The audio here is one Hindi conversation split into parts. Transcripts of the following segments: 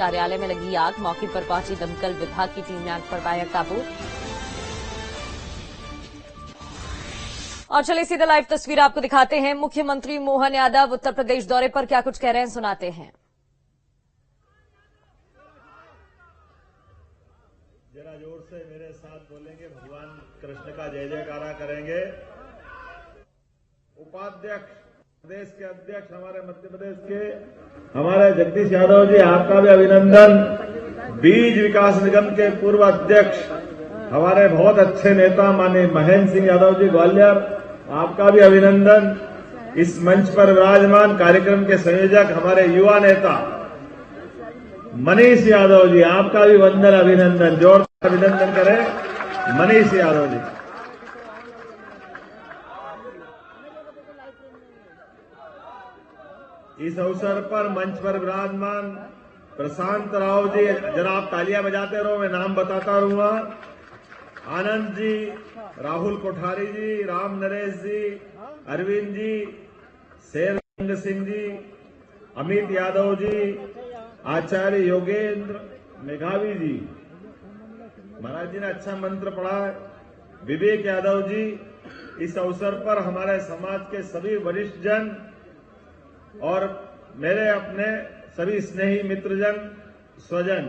कार्यालय में लगी आग, मौके पर पहुंची दमकल विभाग की टीम ने आग पर पाया काबू। और चलिए सीधे लाइव तस्वीर आपको दिखाते हैं। मुख्यमंत्री मोहन यादव उत्तर प्रदेश दौरे पर क्या कुछ कह रहे हैं, सुनाते हैं। जरा जोर से मेरे साथ बोलेंगे, भगवान कृष्ण का जय जयकारा करेंगे। उपाध्यक्ष, प्रदेश के अध्यक्ष हमारे मध्य प्रदेश के हमारे जगदीश यादव जी, आपका भी अभिनंदन। बीज विकास निगम के पूर्व अध्यक्ष हमारे बहुत अच्छे नेता माननीय महेंद्र सिंह यादव जी ग्वालियर, आपका भी अभिनंदन। इस मंच पर विराजमान कार्यक्रम के संयोजक हमारे युवा नेता मनीष यादव जी, आपका भी वंदन अभिनंदन, जोरदार अभिनंदन करें मनीष यादव जी। इस अवसर पर मंच पर विराजमान प्रशांत राव जी, जरा आप तालियां बजाते रहो, मैं नाम बताता रहूंगा। आनंद जी, राहुल कोठारी जी, राम नरेश जी, अरविंद जी, शेर सिंह जी, अमित यादव जी, आचार्य योगेंद्र मेघावी जी, महाराज जी ने अच्छा मंत्र पढ़ा है, विवेक यादव जी। इस अवसर पर हमारे समाज के सभी वरिष्ठ जन और मेरे अपने सभी स्नेही मित्रजन, स्वजन।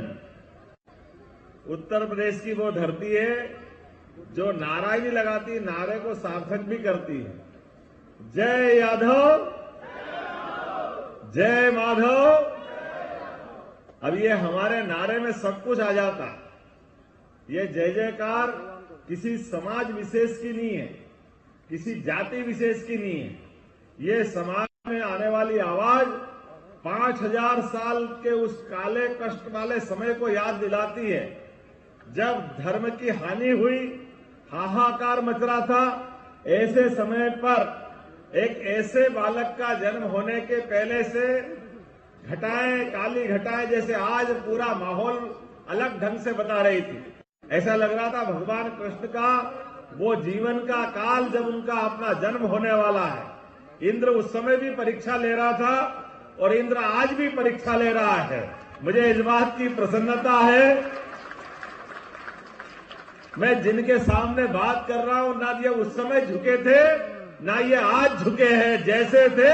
उत्तर प्रदेश की वो धरती है जो नारा ही लगाती, नारे को सार्थक भी करती है। जय यादव, जय माधव। अब ये हमारे नारे में सब कुछ आ जाता। ये जय जयकार किसी समाज विशेष की नहीं है, किसी जाति विशेष की नहीं है। ये समाज में आने वाली आवाज 5000 साल के उस काले कष्ट वाले समय को याद दिलाती है, जब धर्म की हानि हुई, हाहाकार मच रहा था। ऐसे समय पर एक ऐसे बालक का जन्म होने के पहले से घटाएं, काली घटाएं जैसे आज पूरा माहौल अलग ढंग से बता रही थी। ऐसा लग रहा था भगवान कृष्ण का वो जीवन का काल जब उनका अपना जन्म होने वाला है। इंद्र उस समय भी परीक्षा ले रहा था और इंद्र आज भी परीक्षा ले रहा है। मुझे इस बात की प्रसन्नता है, मैं जिनके सामने बात कर रहा हूं, ना ये उस समय झुके थे, ना ये आज झुके हैं। जैसे थे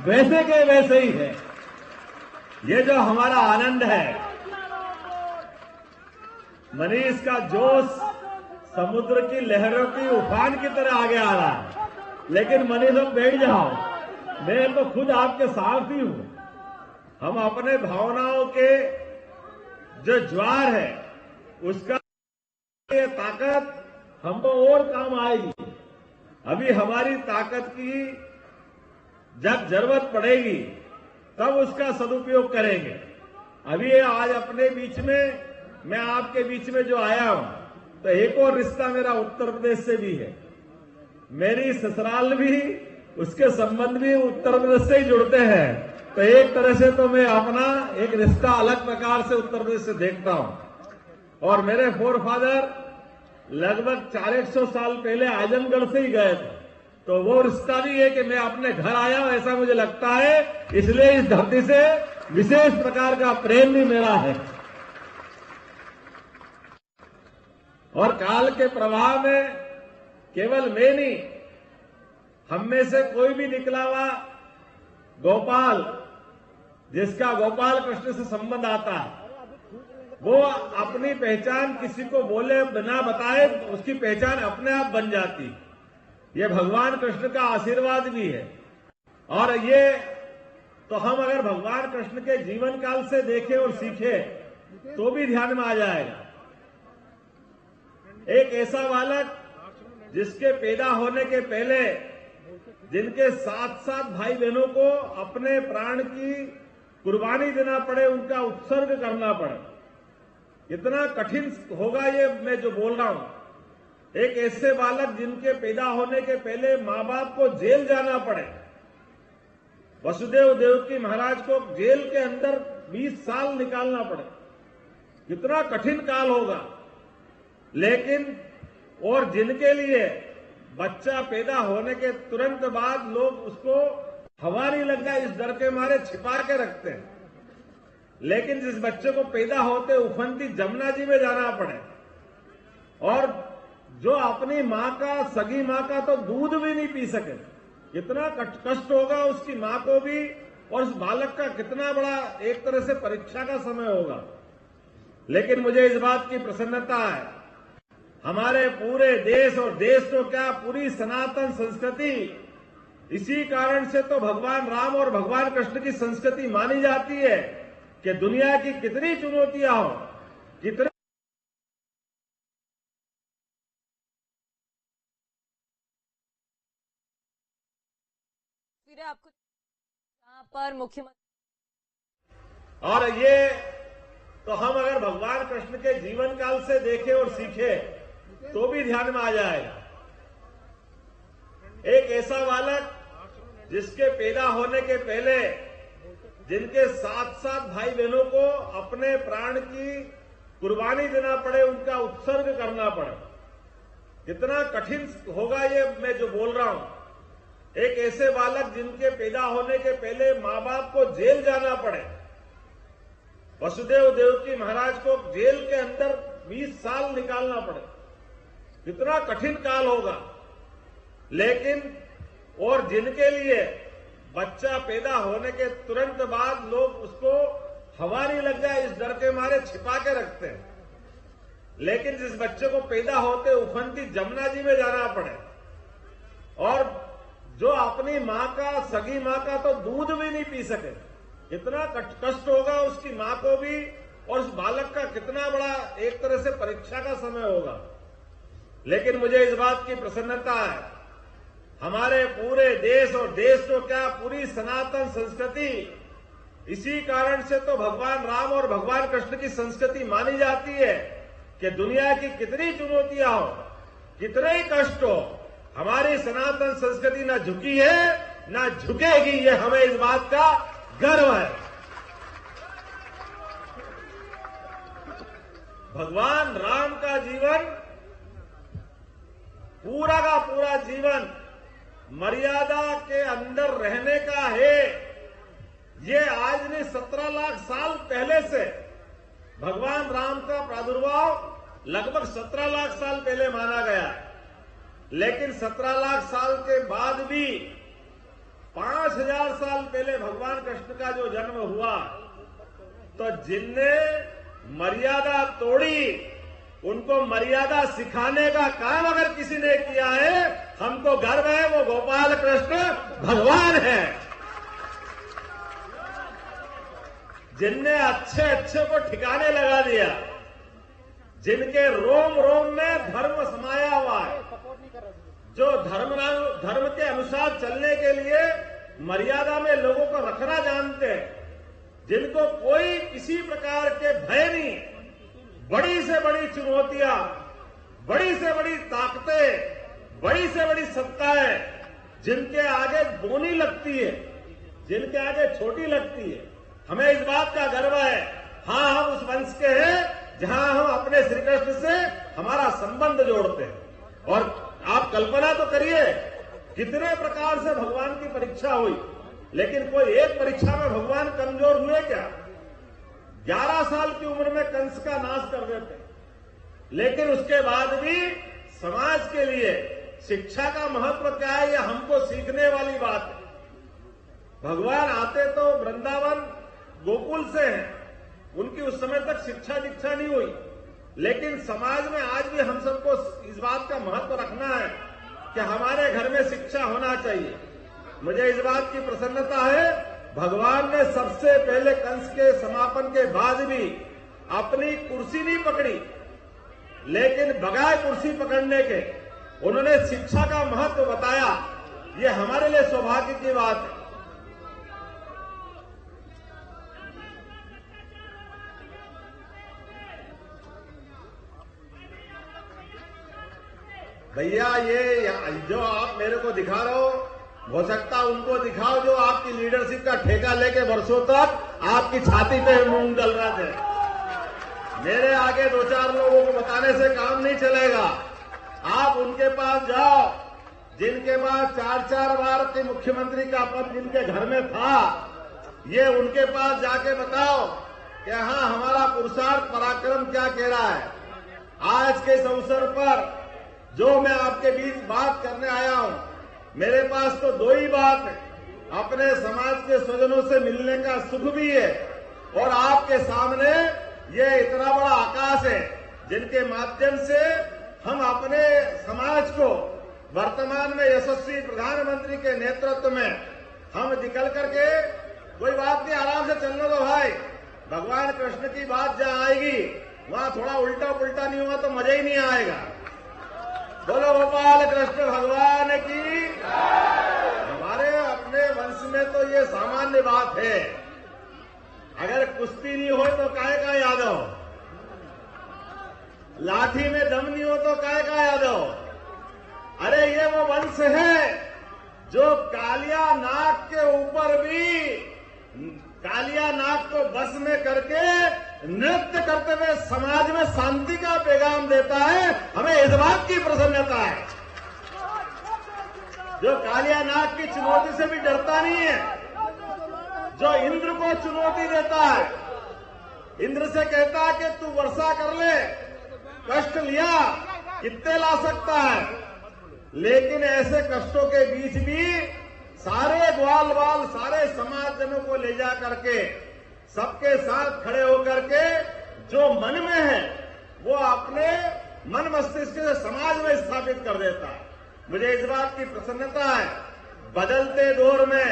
वैसे के वैसे ही है। ये जो हमारा आनंद है, मनीष का जोश समुद्र की लहरों की उफान की तरह आगे आ रहा है। लेकिन मनीष, अब बैठ जाओ, मैं तो खुद आपके साथ ही हूं। हम अपने भावनाओं के जो ज्वार है उसका ये ताकत हमको और काम आएगी। अभी हमारी ताकत की जब जरूरत पड़ेगी तब उसका सदुपयोग करेंगे। अभी आज अपने बीच में, मैं आपके बीच में जो आया हूं, तो एक और रिश्ता मेरा उत्तर प्रदेश से भी है। मेरी ससुराल भी, उसके संबंध भी उत्तर प्रदेश से ही जुड़ते हैं। तो एक तरह से तो मैं अपना एक रिश्ता अलग प्रकार से उत्तर प्रदेश से देखता हूं। और मेरे फोरफादर लगभग 400 साल पहले आजमगढ़ से ही गए थे, तो वो रिश्ता भी है कि मैं अपने घर आया हूं, ऐसा मुझे लगता है। इसलिए इस धरती से विशेष प्रकार का प्रेम भी मेरा है। और काल के प्रवाह में केवल मैं नहीं, हम में से कोई भी निकला हुआ गोपाल, जिसका गोपाल कृष्ण से संबंध आता है, वो अपनी पहचान किसी को बोले बिना बताए उसकी पहचान अपने आप बन जाती। ये भगवान कृष्ण का आशीर्वाद भी है। और ये तो हम अगर भगवान कृष्ण के जीवन काल से देखें और सीखें तो भी ध्यान में आ जाएगा। एक ऐसा बालक जिसके पैदा होने के पहले, जिनके 7-7 भाई बहनों को अपने प्राण की कुर्बानी देना पड़े, उनका उत्सर्ग करना पड़े, इतना कठिन होगा ये मैं जो बोल रहा हूं। एक ऐसे बालक जिनके पैदा होने के पहले मां बाप को जेल जाना पड़े, वसुदेव देवकी महाराज को जेल के अंदर 20 साल निकालना पड़े, कितना कठिन काल होगा। लेकिन और जिनके लिए बच्चा पैदा होने के तुरंत बाद लोग उसको हवा नहीं लग जाए इस डर के मारे छिपा के रखते हैं, लेकिन जिस बच्चे को पैदा होते उफनती जमुना जी में जाना पड़े और जो अपनी मां का, सगी मां का तो दूध भी नहीं पी सके, कितना कष्ट होगा उसकी मां को भी, और उस बालक का कितना बड़ा एक तरह से परीक्षा का समय होगा। लेकिन मुझे इस बात की प्रसन्नता है, हमारे पूरे देश और देश तो क्या पूरी सनातन संस्कृति, इसी कारण से तो भगवान राम और भगवान कृष्ण की संस्कृति मानी जाती है कि दुनिया की कितनी चुनौतियां हो, कितने फिर आपको यहाँ पर मुख्यमंत्री, और ये तो हम अगर भगवान कृष्ण के जीवन काल से देखें और सीखें तो भी ध्यान में आ जाएगा। एक ऐसा बालक जिसके पैदा होने के पहले जिनके 7-7 भाई बहनों को अपने प्राण की कुर्बानी देना पड़े, उनका उत्सर्ग करना पड़े, कितना कठिन होगा ये मैं जो बोल रहा हूं। एक ऐसे बालक जिनके पैदा होने के पहले मां बाप को जेल जाना पड़े, वसुदेव देवकी महाराज को जेल के अंदर 20 साल निकालना पड़े, कितना कठिन काल होगा। लेकिन और जिनके लिए बच्चा पैदा होने के तुरंत बाद लोग उसको हवा नहीं लग जाए इस डर के मारे छिपा के रखते हैं, लेकिन जिस बच्चे को पैदा होते उफनती जमुना जी में जाना पड़े और जो अपनी मां का, सगी मां का तो दूध भी नहीं पी सके, कितना कष्ट होगा उसकी मां को भी, और उस बालक का कितना बड़ा एक तरह से परीक्षा का समय होगा। लेकिन मुझे इस बात की प्रसन्नता है, हमारे पूरे देश और देश तो क्या पूरी सनातन संस्कृति, इसी कारण से तो भगवान राम और भगवान कृष्ण की संस्कृति मानी जाती है कि दुनिया की कितनी चुनौतियां हो, कितने ही कष्ट हो, हमारी सनातन संस्कृति न झुकी है न झुकेगी, ये हमें इस बात का गर्व है। भगवान राम का जीवन, पूरा का पूरा जीवन मर्यादा के अंदर रहने का है। ये आज नहीं 17 लाख साल पहले से भगवान राम का प्रादुर्भाव लगभग 17 लाख साल पहले माना गया है, लेकिन 17 लाख साल के बाद भी 5000 साल पहले भगवान कृष्ण का जो जन्म हुआ, तो जिनने मर्यादा तोड़ी उनको मर्यादा सिखाने का काम अगर किसी ने किया है, हमको गर्व है, वो गोपाल कृष्ण भगवान है। जिनने अच्छे अच्छे को ठिकाने लगा दिया, जिनके रोम रोम में धर्म समाया हुआ है, जो धर्म के अनुसार चलने के लिए मर्यादा में लोगों को रखना जानते हैं, जिनको कोई किसी प्रकार के भय नहीं, बड़ी से बड़ी चुनौतियां, बड़ी से बड़ी ताकतें, बड़ी से बड़ी सत्ताएं जिनके आगे बोनी लगती है, जिनके आगे छोटी लगती है, हमें इस बात का गर्व है। हाँ, हम उस वंश के हैं जहां हम अपने श्री कृष्ण से हमारा संबंध जोड़ते हैं। और आप कल्पना तो करिए कितने प्रकार से भगवान की परीक्षा हुई, लेकिन कोई एक परीक्षा में भगवान कमजोर हुए क्या? 11 साल की उम्र में कंस का नाश कर देते, लेकिन उसके बाद भी समाज के लिए शिक्षा का महत्व क्या है, यह हमको सीखने वाली बात है। भगवान आते तो वृंदावन गोकुल से हैं, उनकी उस समय तक शिक्षा दीक्षा नहीं हुई, लेकिन समाज में आज भी हम सबको इस बात का महत्व रखना है कि हमारे घर में शिक्षा होना चाहिए। मुझे इस बात की प्रसन्नता है, भगवान ने सबसे पहले कंस के समापन के बाद भी अपनी कुर्सी नहीं पकड़ी, लेकिन बगैर कुर्सी पकड़ने के उन्होंने शिक्षा का महत्व बताया। ये हमारे लिए सौभाग्य की बात है। भैया, ये जो आप मेरे को दिखा रहे हो सकता उनको दिखाओ जो आपकी लीडरशिप का ठेका लेके वर्षों तक आपकी छाती पे मूंग डल रहे थे। मेरे आगे 2-4 लोगों को बताने से काम नहीं चलेगा। आप उनके पास जाओ जिनके पास 4-4 बार के मुख्यमंत्री का पद जिनके घर में था, ये उनके पास जाके बताओ कि हाँ, हमारा पुरुषार्थ पराक्रम क्या कह रहा है। आज के इस अवसर पर जो मैं आपके बीच बात करने आया हूं, मेरे पास तो दो ही बात है। अपने समाज के स्वजनों से मिलने का सुख भी है और आपके सामने ये इतना बड़ा आकाश है जिनके माध्यम से हम अपने समाज को वर्तमान में यशस्वी प्रधानमंत्री के नेतृत्व में हम निकल करके, कोई बात नहीं, आराम से चलने दो भाई, भगवान कृष्ण की बात जहां आएगी वहां थोड़ा उल्टा पुल्टा नहीं हुआ तो मजा ही नहीं आएगा। बोलो गोपाल कृष्ण भगवान की। हमारे अपने वंश में तो ये सामान्य बात है, अगर कुश्ती नहीं हो तो काहे का यादव, लाठी में दम नहीं हो तो काहे का यादव। अरे ये वो वंश है जो कालिया नाग के ऊपर भी कालिया नाग को बस में करके नृत्य करते हुए समाज में शांति का पैगाम देता है। हमें इस बात की प्रसन्नता है, जो कालिया नाग की चुनौती से भी डरता नहीं है, जो इंद्र को चुनौती देता है, इंद्र से कहता है कि तू वर्षा कर ले, कष्ट लिया कितने ला सकता है, लेकिन ऐसे कष्टों के बीच भी सारे ग्वाल बाल सारे समाजजनों को ले जा करके सबके साथ खड़े होकर के जो मन में है वो अपने मन मस्तिष्क से समाज में स्थापित कर देता है। मुझे इस बात की प्रसन्नता है, बदलते दौर में,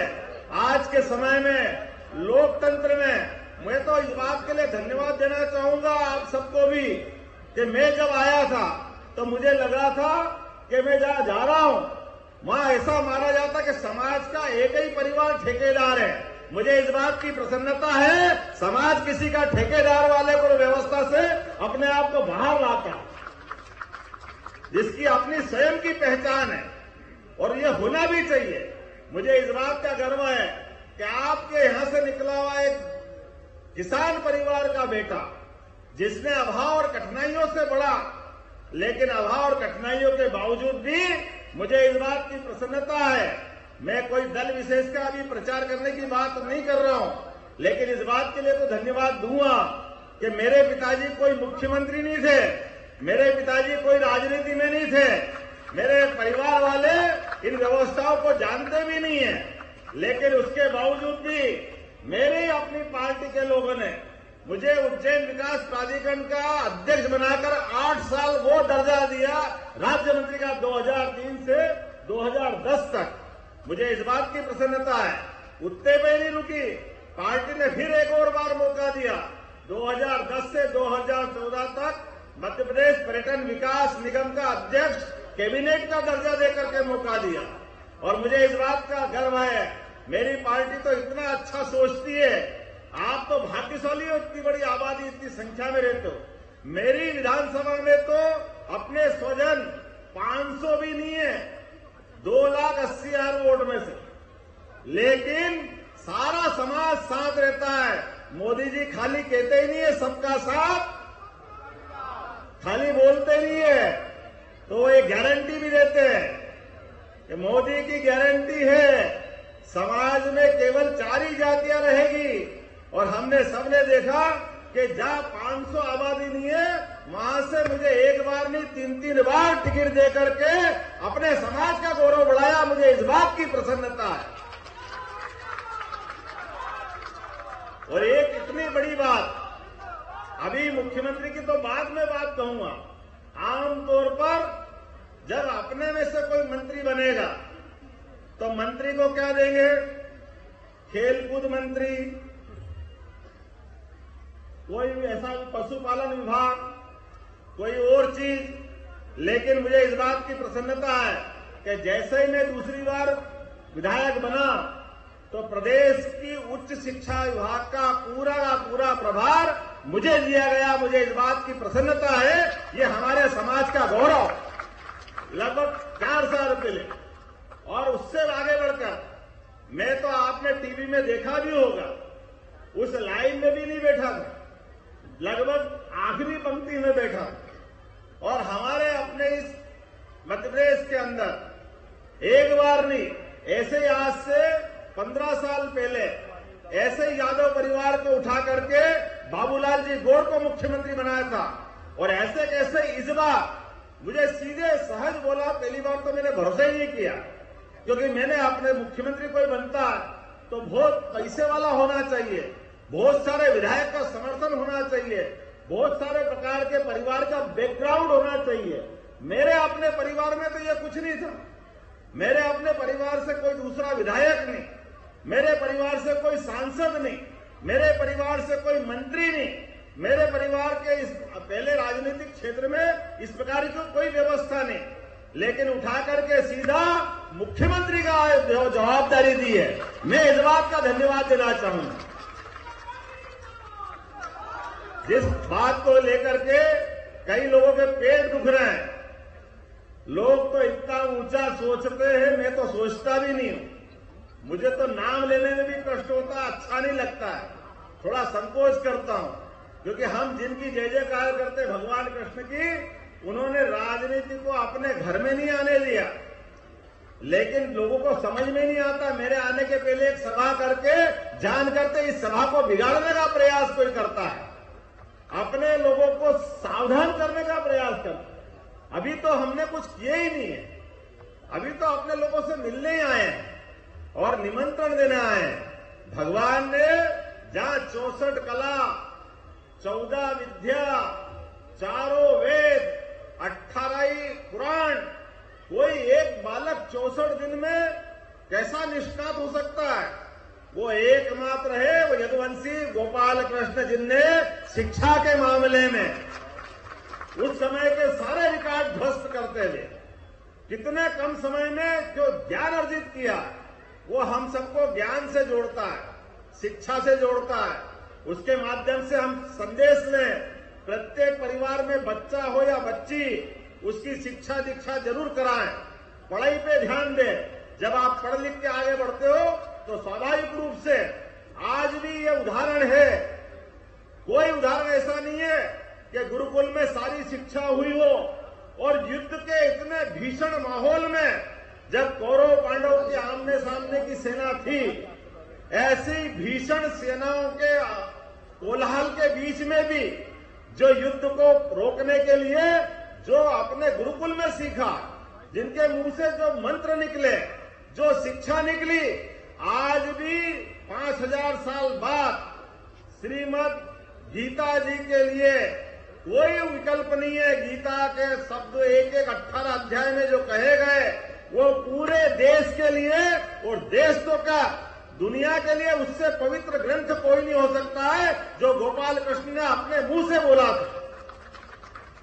आज के समय में, लोकतंत्र में, मैं तो इस बात के लिए धन्यवाद देना चाहूंगा आप सबको भी कि मैं जब आया था तो मुझे लगा था कि मैं जहां जा रहा हूं वहां ऐसा माना जाता कि समाज का एक ही परिवार ठेकेदार है। मुझे इस बात की प्रसन्नता है, समाज किसी का ठेकेदार वाले को व्यवस्था से अपने आप को बाहर लाता, जिसकी अपनी स्वयं की पहचान है और ये होना भी चाहिए। मुझे इस बात का गर्व है कि आपके यहां से निकला हुआ एक किसान परिवार का बेटा, जिसने अभाव और कठिनाइयों से बढ़ा, लेकिन अभाव और कठिनाइयों के बावजूद भी मुझे इस बात की प्रसन्नता है। मैं कोई दल विशेष का अभी प्रचार करने की बात नहीं कर रहा हूं, लेकिन इस बात के लिए तो धन्यवाद दूंगा कि मेरे पिताजी कोई मुख्यमंत्री नहीं थे, मेरे पिताजी कोई राजनीति में नहीं थे, मेरे परिवार वाले इन व्यवस्थाओं को जानते भी नहीं है, लेकिन उसके बावजूद भी मेरे अपनी पार्टी के लोगों ने मुझे उज्जैन विकास प्राधिकरण का अध्यक्ष बनाकर 8 साल वो दर्जा दिया राज्य मंत्री का 2003 से 2010 तक। मुझे इस बात की प्रसन्नता है, उतने पे नहीं रुकी, पार्टी ने फिर एक और बार मौका दिया। 2010 से 2014 तक मध्य प्रदेश पर्यटन विकास निगम का अध्यक्ष, कैबिनेट का दर्जा देकर के मौका दिया। और मुझे इस बात का गर्व है, मेरी पार्टी तो इतना अच्छा सोचती है। आप तो भाग्यशाली हो, इतनी बड़ी आबादी, इतनी संख्या में रहते हो। मेरी विधानसभा में तो अपने स्वजन 500 भी नहीं है, 2,80,000 वोट में से, लेकिन सारा समाज साथ रहता है। मोदी जी खाली कहते ही नहीं है सबका साथ, खाली बोलते नहीं है, तो वो एक गारंटी भी देते हैं कि मोदी की गारंटी है समाज में केवल 4 ही जातियां रहेगी। और हमने सबने देखा कि जहां 500 आबादी नहीं है वहां से मुझे एक बार नहीं 3-3 बार टिकट देकर के अपने समाज का गौरव बढ़ाया। मुझे इस बात की प्रसन्नता है। और एक इतनी बड़ी बात, अभी मुख्यमंत्री की तो बाद में बात कहूंगा, आमतौर पर जब अपने में से कोई मंत्री बनेगा तो मंत्री को क्या देंगे, खेलकूद मंत्री, कोई ऐसा पशुपालन विभाग, कोई और चीज। लेकिन मुझे इस बात की प्रसन्नता है कि जैसे ही मैं दूसरी बार विधायक बना तो प्रदेश की उच्च शिक्षा विभाग का पूरा प्रभार मुझे दिया गया। मुझे इस बात की प्रसन्नता है, ये हमारे समाज का गौरव। लगभग 4 साल पहले और उससे आगे बढ़कर मैं तो आपने टीवी में देखा भी होगा, उस लाइन में भी नहीं बैठा था, लगभग आखिरी पंक्ति में बैठा। और हमारे अपने इस मध्य प्रदेश के अंदर एक बार नहीं, ऐसे ही आज से 15 साल पहले ऐसे ही यादव परिवार को उठा करके बाबूलाल जी गौड़ को मुख्यमंत्री बनाया था। और ऐसे कैसे इस बार मुझे सीधे सहज बोला, पहली बार तो मैंने भरोसा ही नहीं किया, क्योंकि मैंने अपने मुख्यमंत्री कोई बनता तो बहुत पैसे वाला होना चाहिए, बहुत सारे विधायक का समर्थन होना चाहिए, बहुत सारे प्रकार के परिवार का बैकग्राउंड होना चाहिए। मेरे अपने परिवार में तो ये कुछ नहीं था। मेरे अपने परिवार से कोई दूसरा विधायक नहीं, मेरे परिवार से कोई सांसद नहीं, मेरे परिवार से कोई मंत्री नहीं, मेरे परिवार के इस पहले राजनीतिक क्षेत्र में इस प्रकार की कोई व्यवस्था नहीं, लेकिन उठा करके सीधा मुख्यमंत्री का जो जवाबदारी दी है, मैं इस बात का धन्यवाद देना चाहूंगा। जिस बात को लेकर के कई लोगों के पेट दुख रहे हैं, लोग तो इतना ऊंचा सोचते हैं, मैं तो सोचता भी नहीं हूं। मुझे तो नाम लेने में भी कष्ट होता है, अच्छा नहीं लगता है, थोड़ा संकोच करता हूं, क्योंकि हम जिनकी जय जयकार करते भगवान कृष्ण की, उन्होंने राजनीति को अपने घर में नहीं आने दिया। लेकिन लोगों को समझ में नहीं आता, मेरे आने के पहले एक सभा करके जान करते इस सभा को बिगाड़ने का प्रयास कोई करता है, अपने लोगों को सावधान करने का प्रयास करता है। अभी तो हमने कुछ किया ही नहीं है, अभी तो अपने लोगों से मिलने ही आए हैं और निमंत्रण देने आए हैं। भगवान ने जहां 64 कला, 14 विद्या, 4 वेद, 18 पुराण, कोई एक बालक 64 दिन में कैसा निष्णात हो सकता है? वो एकमात्र है, वो यदुवंशी गोपाल कृष्ण जिनने शिक्षा के मामले में उस समय के सारे रिकॉर्ड ध्वस्त करते थे। कितने कम समय में जो ज्ञान अर्जित किया, वो हम सबको ज्ञान से जोड़ता है, शिक्षा से जोड़ता है। उसके माध्यम से हम संदेश लें, प्रत्येक परिवार में बच्चा हो या बच्ची, उसकी शिक्षा दीक्षा जरूर कराएं, पढ़ाई पे ध्यान दें। जब आप पढ़ लिख के आगे बढ़ते हो तो स्वाभाविक रूप से आज भी ये उदाहरण है, कोई उदाहरण ऐसा नहीं है कि गुरुकुल में सारी शिक्षा हुई हो और युद्ध के इतने भीषण माहौल में जब कौरव पांडव के आमने सामने की सेना थी, ऐसी भीषण सेनाओं के कोलाहल के बीच में भी जो युद्ध को रोकने के लिए जो अपने गुरुकुल में सीखा, जिनके मुंह से जो मंत्र निकले, जो शिक्षा निकली, आज भी 5000 साल बाद श्रीमद् गीता जी के लिए कोई विकल्प नहीं है। गीता के शब्द एक 18 अध्याय में जो कहे गए, वो पूरे देश के लिए और देश तो क्या दुनिया के लिए उससे पवित्र ग्रंथ कोई नहीं हो सकता है जो गोपाल कृष्ण ने अपने मुंह से बोला था।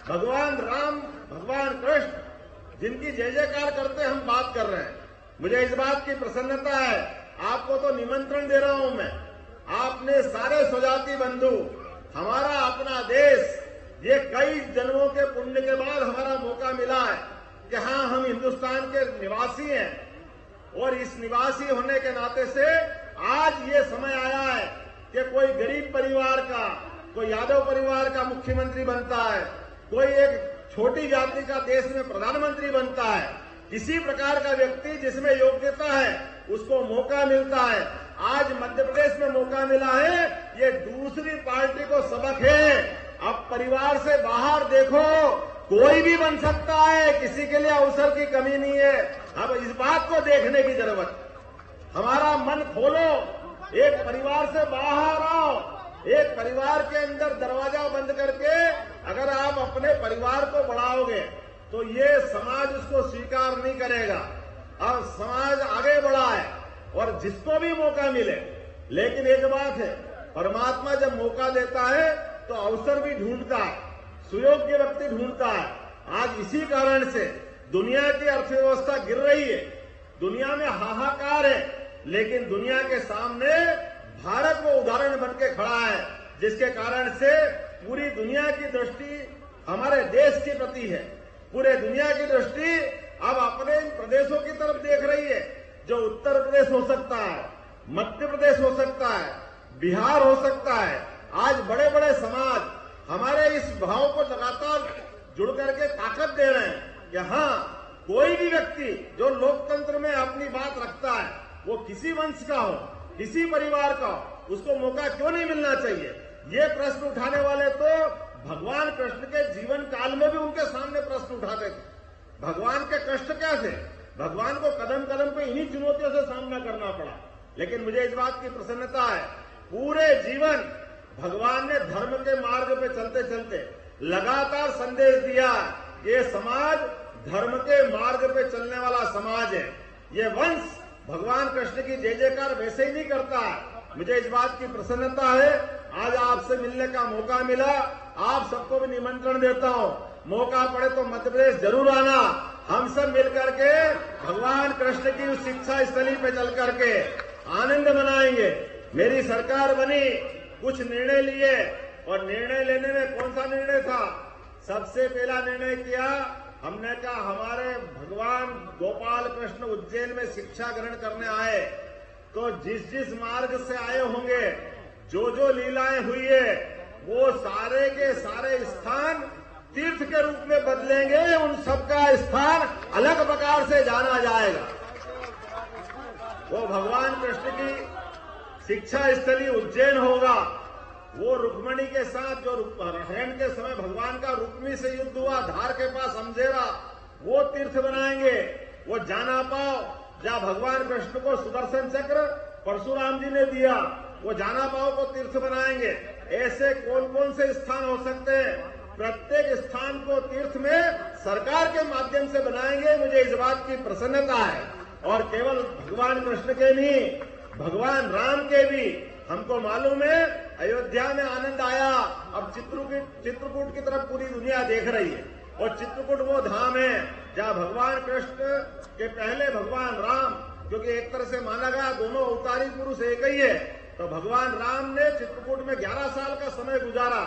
भगवान राम, भगवान कृष्ण जिनकी जय जयकार करते हम बात कर रहे हैं, मुझे इस बात की प्रसन्नता है। आपको तो निमंत्रण दे रहा हूं मैं, आपने सारे स्वजाति बंधु, हमारा अपना देश, ये कई जन्मों के पुण्य के बाद हमारा मौका मिला है कि हाँ, हम हिंदुस्तान के निवासी हैं और इस निवासी होने के नाते से आज ये समय आया है कि कोई गरीब परिवार का, कोई यादव परिवार का मुख्यमंत्री बनता है, कोई एक छोटी जाति का देश में प्रधानमंत्री बनता है। किसी प्रकार का व्यक्ति जिसमें योग्यता है उसको मौका मिलता है। आज मध्य प्रदेश में मौका मिला है, ये दूसरी पार्टी को सबक है। अब परिवार से बाहर देखो, कोई भी बन सकता है, किसी के लिए अवसर की कमी नहीं है। अब इस बात को देखने की जरूरत, हमारा मन खोलो, एक परिवार से बाहर आओ, एक परिवार के अंदर दरवाजा बंद करके अगर आप अपने परिवार को बढ़ाओगे तो ये समाज उसको स्वीकार नहीं करेगा। अब समाज आगे बढ़ा है और जिसको भी मौका मिले, लेकिन एक बात है, परमात्मा जब मौका देता है तो अवसर भी ढूंढता है, सुयोग्य व्यक्ति ढूंढता है। आज इसी कारण से दुनिया की अर्थव्यवस्था गिर रही है, दुनिया में हाहाकार है, लेकिन दुनिया के सामने भारत वो उदाहरण बन के खड़ा है, जिसके कारण से पूरी दुनिया की दृष्टि हमारे देश के प्रति है। पूरे दुनिया की दृष्टि अब अपने इन प्रदेशों की तरफ देख रही है, जो उत्तर प्रदेश हो सकता है, मध्य प्रदेश हो सकता है, बिहार हो सकता है। आज बड़े बड़े समाज हमारे इस भाव को लगातार जुड़ करके ताकत दे रहे हैं कि हाँ, कोई भी व्यक्ति जो लोकतंत्र में अपनी बात रखता है, वो किसी वंश का हो, किसी परिवार का हो, उसको मौका क्यों नहीं मिलना चाहिए। ये प्रश्न उठाने वाले तो भगवान कृष्ण के जीवन काल में भी उनके सामने प्रश्न उठाते थे। भगवान के कष्ट क्या थे? भगवान को कदम कदम पे इन्हीं चुनौतियों से सामना करना पड़ा। लेकिन मुझे इस बात की प्रसन्नता है, पूरे जीवन भगवान ने धर्म के मार्ग पे चलते चलते लगातार संदेश दिया, ये समाज धर्म के मार्ग पे चलने वाला समाज है। ये वंश भगवान कृष्ण की जय जयकार वैसे ही नहीं करता है। मुझे इस बात की प्रसन्नता है, आज आपसे मिलने का मौका मिला। आप सबको भी निमंत्रण देता हूं, मौका पड़े तो मध्य प्रदेश जरूर आना। हम सब मिलकर के भगवान कृष्ण की उस शिक्षा स्थली पे चल करके आनंद मनाएंगे। मेरी सरकार बनी, कुछ निर्णय लिए, और निर्णय लेने में कौन सा निर्णय था? सबसे पहला निर्णय किया हमने कहा, हमारे भगवान गोपाल कृष्ण उज्जैन में शिक्षा ग्रहण करने आए, तो जिस जिस मार्ग से आए होंगे, जो जो लीलाएं हुई है, वो सारे के सारे स्थान तीर्थ के रूप में बदलेंगे। उन सबका स्थान अलग प्रकार से जाना जाएगा। वो भगवान कृष्ण की शिक्षा स्थली उज्जैन होगा। वो रुक्मणी के साथ जो हरण के समय भगवान का रुक्मी से युद्ध हुआ, धार के पास अमजेरा, वो तीर्थ बनाएंगे। वो जाना पाओ, जहां भगवान कृष्ण को सुदर्शन चक्र परशुराम जी ने दिया, वो जाना पाओ को तीर्थ बनाएंगे। ऐसे कौन कौन से स्थान हो सकते हैं? प्रत्येक स्थान को तीर्थ में सरकार के माध्यम से बनाएंगे। मुझे इस बात की प्रसन्नता है। और केवल भगवान कृष्ण के नहीं, भगवान राम के भी। हमको मालूम है अयोध्या में आनंद आया, अब चित्रकूट की तरफ पूरी दुनिया देख रही है। और चित्रकूट वो धाम है जहां भगवान कृष्ण के पहले भगवान राम, क्योंकि एक तरह से माना गया दोनों अवतारी पुरुष एक ही है, तो भगवान राम ने चित्रकूट में 11 साल का समय गुजारा।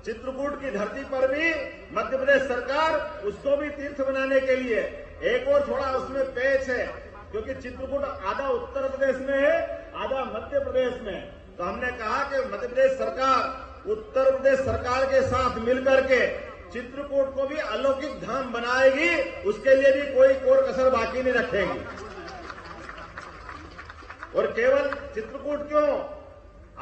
चित्रकूट की धरती पर भी मध्य प्रदेश सरकार उसको भी तीर्थ बनाने के लिए एक और थोड़ा उसमें पेच है, क्योंकि चित्रकूट आधा उत्तर प्रदेश में है, आधा मध्य प्रदेश में। तो हमने कहा कि मध्य प्रदेश सरकार उत्तर प्रदेश सरकार के साथ मिलकर के चित्रकूट को भी अलौकिक धाम बनाएगी। उसके लिए भी कोई कोर कसर बाकी नहीं रखेगी। और केवल चित्रकूट क्यों,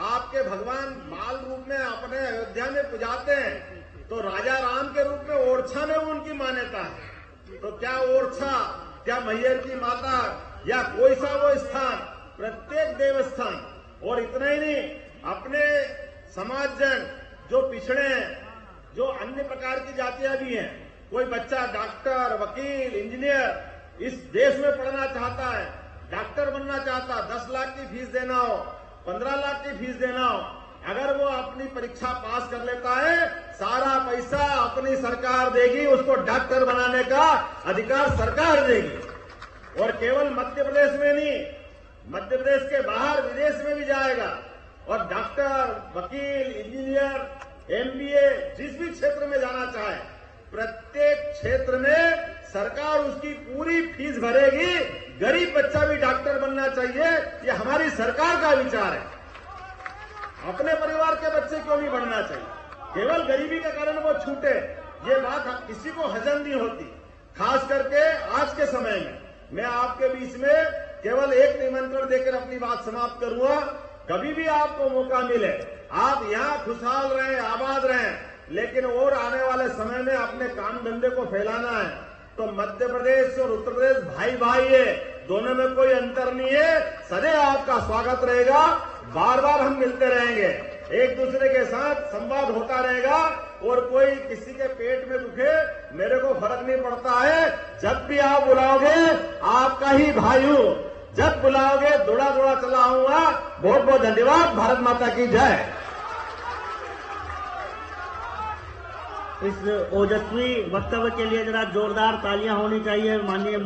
आपके भगवान बाल रूप में अपने अयोध्या में पुजाते हैं, तो राजा राम के रूप में ओरछा में उनकी मान्यता है। तो क्या ओरछा, क्या मैहर की माता, या कोई सा वो स्थान, प्रत्येक देवस्थान। और इतना ही नहीं, अपने समाजजन जो पिछड़े हैं, जो अन्य प्रकार की जातियां भी हैं, कोई बच्चा डॉक्टर, वकील, इंजीनियर इस देश में पढ़ना चाहता है, डॉक्टर बनना चाहता, 10 लाख की फीस देना हो, 15 लाख की फीस देना हो, अगर वो अपनी परीक्षा पास कर लेता है, सारा पैसा अपनी सरकार देगी, उसको डॉक्टर बनाने का अधिकार सरकार देगी। और केवल मध्य प्रदेश में नहीं, मध्य प्रदेश के बाहर विदेश में भी जाएगा। और डॉक्टर, वकील, इंजीनियर, एमबीए जिस भी क्षेत्र में जाना चाहे, प्रत्येक क्षेत्र में सरकार उसकी पूरी फीस भरेगी। गरीब बच्चा भी डॉक्टर बनना चाहिए, ये हमारी सरकार का विचार है। अपने परिवार के बच्चे क्यों नहीं बनना चाहिए? केवल गरीबी के कारण वो छूटे, ये बात किसी को हजम नहीं होती। खास करके आज के समय में मैं आपके बीच में केवल एक निमंत्रण देकर अपनी बात समाप्त करूंगा। कभी भी आपको मौका मिले, आप यहां खुशहाल रहें, आबाद रहें, लेकिन और आने वाले समय में अपने काम धंधे को फैलाना है तो मध्य प्रदेश और उत्तर प्रदेश भाई भाई है, दोनों में कोई अंतर नहीं है। सदैव आपका स्वागत रहेगा, बार बार हम मिलते रहेंगे, एक दूसरे के साथ संवाद होता रहेगा। और कोई किसी के पेट में दुखे, मेरे को फर्क नहीं पड़ता है। जब भी आप बुलाओगे, आपका ही भाई हूं, जब बुलाओगे दौड़ा दौड़ा चला आऊंगा। बहुत बहुत धन्यवाद। भारत माता की जय। इस ओजस्वी वक्तव्य के लिए जरा जोरदार तालियां होनी चाहिए माननीय